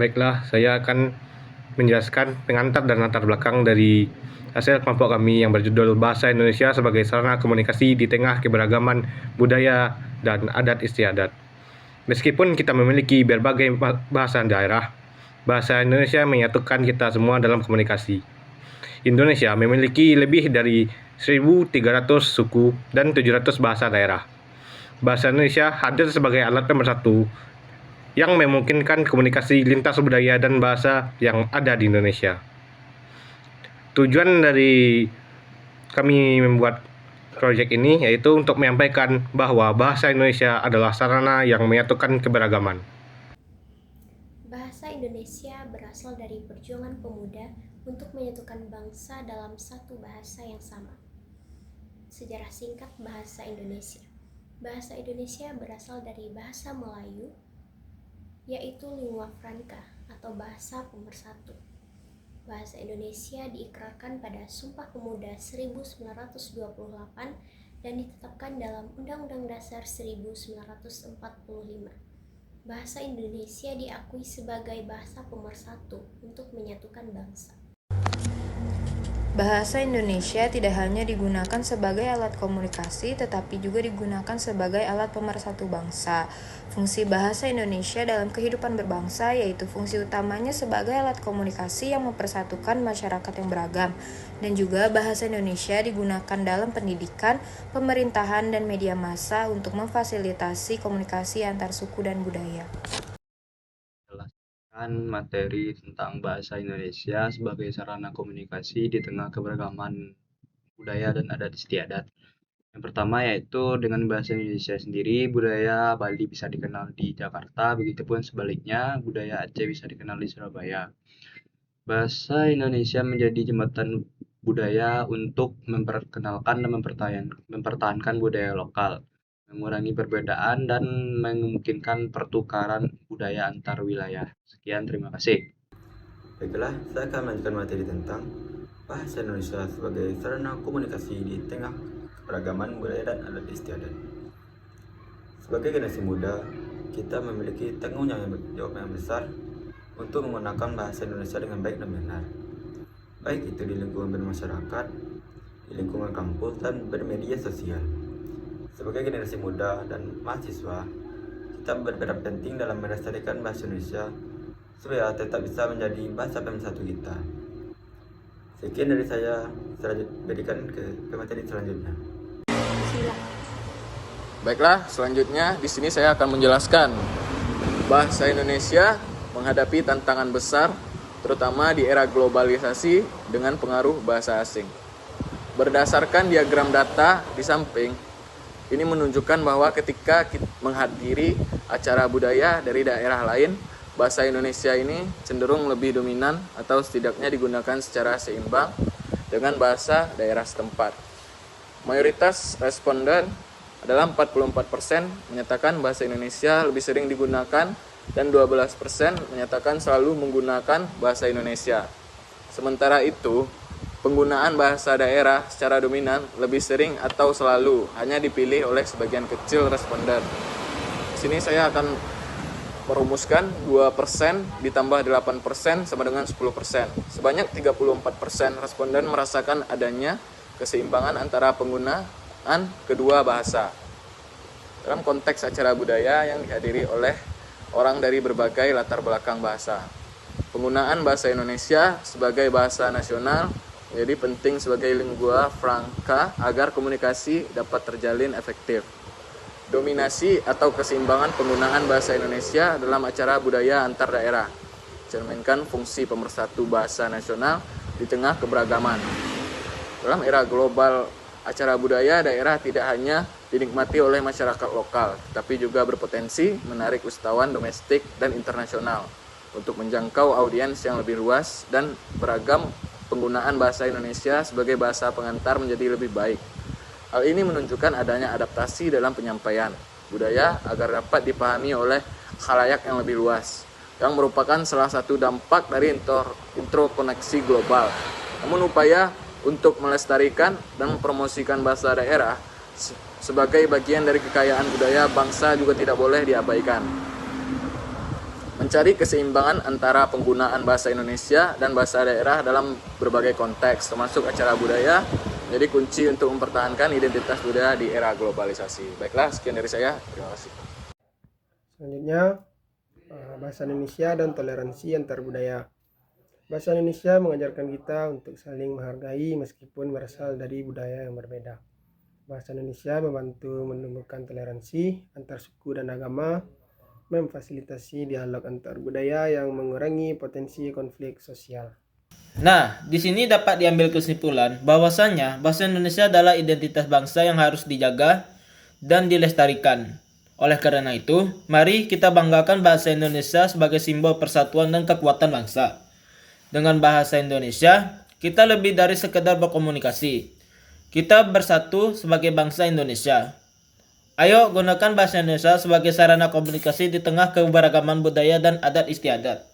Baiklah, saya akan menjelaskan pengantar dan latar belakang dari hasil kelompok kami yang berjudul Bahasa Indonesia sebagai Sarana Komunikasi di Tengah Keberagaman Budaya dan Adat Istiadat. Meskipun kita memiliki berbagai bahasa daerah, bahasa Indonesia menyatukan kita semua dalam komunikasi. Indonesia memiliki lebih dari 1.300 suku dan 700 bahasa daerah. Bahasa Indonesia hadir sebagai alat pemersatu yang memungkinkan komunikasi lintas budaya dan bahasa yang ada di Indonesia. Tujuan dari kami membuat proyek ini yaitu untuk menyampaikan bahwa bahasa Indonesia adalah sarana yang menyatukan keberagaman. Bahasa Indonesia berasal dari perjuangan pemuda untuk menyatukan bangsa dalam satu bahasa yang sama. Sejarah singkat bahasa Indonesia. Bahasa Indonesia berasal dari bahasa Melayu, yaitu lingua franca atau bahasa pemersatu. Bahasa Indonesia diikrarkan pada Sumpah Pemuda 1928 dan ditetapkan dalam Undang-Undang Dasar 1945. Bahasa Indonesia diakui sebagai bahasa pemersatu untuk menyatukan bangsa. Bahasa Indonesia tidak hanya digunakan sebagai alat komunikasi, tetapi juga digunakan sebagai alat pemersatu bangsa. Fungsi bahasa Indonesia dalam kehidupan berbangsa yaitu fungsi utamanya sebagai alat komunikasi yang mempersatukan masyarakat yang beragam. Dan juga bahasa Indonesia digunakan dalam pendidikan, pemerintahan, dan media massa untuk memfasilitasi komunikasi antar suku dan budaya. Materi tentang bahasa Indonesia sebagai sarana komunikasi di tengah keberagaman budaya dan adat istiadat. Yang pertama yaitu dengan bahasa Indonesia sendiri, budaya Bali bisa dikenal di Jakarta, begitupun sebaliknya budaya Aceh bisa dikenal di Surabaya. Bahasa Indonesia menjadi jembatan budaya untuk memperkenalkan dan mempertahankan budaya lokal, mengurangi perbedaan dan memungkinkan pertukaran budaya antar wilayah. Sekian, terima kasih. Baiklah, saya akan melanjutkan materi tentang bahasa Indonesia sebagai sarana komunikasi di tengah keragaman budaya dan adat istiadat. Sebagai generasi muda, kita memiliki tanggung jawab yang besar untuk menggunakan bahasa Indonesia dengan baik dan benar, baik itu di lingkungan bermasyarakat, di lingkungan kampus, dan bermedia sosial. Sebagai generasi muda dan mahasiswa, kita berperan penting dalam melestarikan bahasa Indonesia supaya tetap bisa menjadi bahasa pemersatu kita. Sekian dari saya, berikan ke materi selanjutnya. Baiklah, selanjutnya di sini saya akan menjelaskan bahasa Indonesia menghadapi tantangan besar, terutama di era globalisasi dengan pengaruh bahasa asing. Berdasarkan diagram data di samping, ini menunjukkan bahwa ketika kita menghadiri acara budaya dari daerah lain, bahasa Indonesia ini cenderung lebih dominan atau setidaknya digunakan secara seimbang dengan bahasa daerah setempat. Mayoritas responden adalah 44% menyatakan bahasa Indonesia lebih sering digunakan dan 12% menyatakan selalu menggunakan bahasa Indonesia. Sementara itu, penggunaan bahasa daerah secara dominan lebih sering atau selalu hanya dipilih oleh sebagian kecil responden. Di sini saya akan merumuskan 2% ditambah 8% sama dengan 10%. Sebanyak 34% responden merasakan adanya keseimbangan antara penggunaan kedua bahasa. Dalam konteks acara budaya yang dihadiri oleh orang dari berbagai latar belakang bahasa. Penggunaan bahasa Indonesia sebagai bahasa nasional jadi penting sebagai lingua franca agar komunikasi dapat terjalin efektif. Dominasi atau keseimbangan penggunaan bahasa Indonesia dalam acara budaya antar daerah cerminkan fungsi pemersatu bahasa nasional di tengah keberagaman. Dalam era global, acara budaya daerah tidak hanya dinikmati oleh masyarakat lokal, tapi juga berpotensi menarik wisatawan domestik dan internasional untuk menjangkau audiens yang lebih luas dan beragam. Penggunaan bahasa Indonesia sebagai bahasa pengantar menjadi lebih baik. Hal ini menunjukkan adanya adaptasi dalam penyampaian budaya agar dapat dipahami oleh khalayak yang lebih luas, yang merupakan salah satu dampak dari interkoneksi global. Namun upaya untuk melestarikan dan mempromosikan bahasa daerah sebagai bagian dari kekayaan budaya bangsa juga tidak boleh diabaikan. mencari keseimbangan antara penggunaan bahasa Indonesia dan bahasa daerah dalam berbagai konteks, termasuk acara budaya, jadi kunci untuk mempertahankan identitas budaya di era globalisasi. Baiklah, sekian dari saya. Terima kasih. Selanjutnya, bahasa Indonesia dan toleransi antar budaya. Bahasa Indonesia mengajarkan kita untuk saling menghargai meskipun berasal dari budaya yang berbeda. Bahasa Indonesia membantu menumbuhkan toleransi antar suku dan agama, memfasilitasi dialog antar budaya yang mengurangi potensi konflik sosial. Nah, di sini dapat diambil kesimpulan bahwasanya bahasa Indonesia adalah identitas bangsa yang harus dijaga dan dilestarikan. Oleh karena itu, mari kita banggakan bahasa Indonesia sebagai simbol persatuan dan kekuatan bangsa. Dengan bahasa Indonesia, kita lebih dari sekedar berkomunikasi. Kita bersatu sebagai bangsa Indonesia. Ayo gunakan bahasa Indonesia sebagai sarana komunikasi di tengah keberagaman budaya dan adat istiadat.